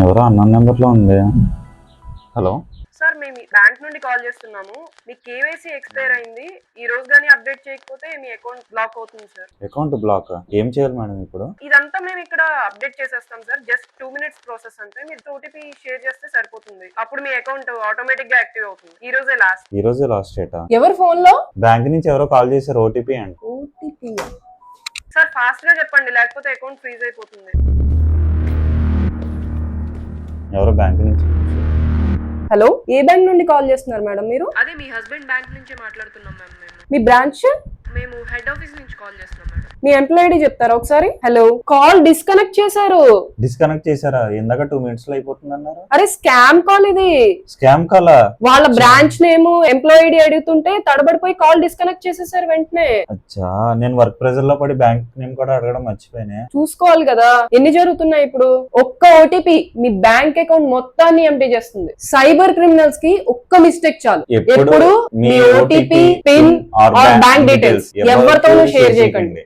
ఎవరో అన్న నెంబర్ లో ఉంది. హలో సార్, మేము బ్యాంక్ నుండి కాల్ చేస్తున్నాము. మీ కేవైసీ ఎక్స్పైర్ అయింది. ఈ రోజు కానీ అప్డేట్ చేయకపోతే మీ అకౌంట్ బ్లాక్ అవుతుంది సార్. Account block? ఏం చేయాలి మేడం ఇప్పుడు? ఇదంతా మేము ఇక్కడ అప్డేట్ చేసేస్తాం సార్. జస్ట్ 2 minutes ప్రాసెస్ అంతే. మీరు ఓటీపీ షేర్ చేస్తే సరిపోతుంది. అప్పుడు మీ అకౌంట్ ఆటోమేటిక్ గా యాక్టివ్ అవుతుంది. ఈ రోజే లాస్ట్ డేటా. ఎవరి ఫోన్ లో? బ్యాంక్ నుంచి ఎవరో కాల్ చేశారు, ఓటీపీ అండి. ఓటీపీ? సార్ ఫాస్ట్ గా చెప్పండి, లేకపోతే అకౌంట్ ఫ్రీజ్ అయిపోతుంది. ఎవరో బ్యాంక్ నుంచి. హలో, ఏ బ్యాంక్ నుండి కాల్ చేస్తున్నారు మేడం మీరు? అదే మీ హస్బెండ్ బ్యాంక్ నుంచి మాట్లాడుతున్నాం మ్యామ్. మీ బ్రాంచ్? మేము హెడ్ ఆఫీస్ నుంచి కాల్ చేస్తున్నాం మేడం. మీ ఎంప్లాయ్ ఐడి చెప్తారా ఒకసారి? హలో, కాల్ డిస్కనెక్ట్ చేశారు. డిస్కనెక్ట్ చేశారా? ఇందాక 2 minutes లో అయిపోతుంది అన్నారు. అరే స్కామ్ కాల్ ఇది. స్కామ్ కాలా? వాళ్ళ బ్రాంచ్ నేమ్ ఎంప్లాయ్ ఐడి అడుగుతుంటే తడబడిపోయి కాల్ డిస్కనెక్ట్ చేసేసారు వెంటనే. అచ్చా, నేను వర్క్ ప్రెజర్ లో పడి బ్యాంక్ నేమ్ కూడా అడగడం మర్చిపోయానే. చూసుకోవాలి కదా ఎన్ని జరుగుతున్నాయి ఇప్పుడు. ఒక్క ఓటీపీ మీ బ్యాంక్ అకౌంట్ మొత్తాన్ని ఎంటీ చేస్తుంది. సైబర్ క్రిమినల్స్ కి ఒక్క మిస్టేక్ చాలు. ఎప్పుడు మీ OTP, pin or bank details ఎవరితోనూ షేర్ చేయకండి.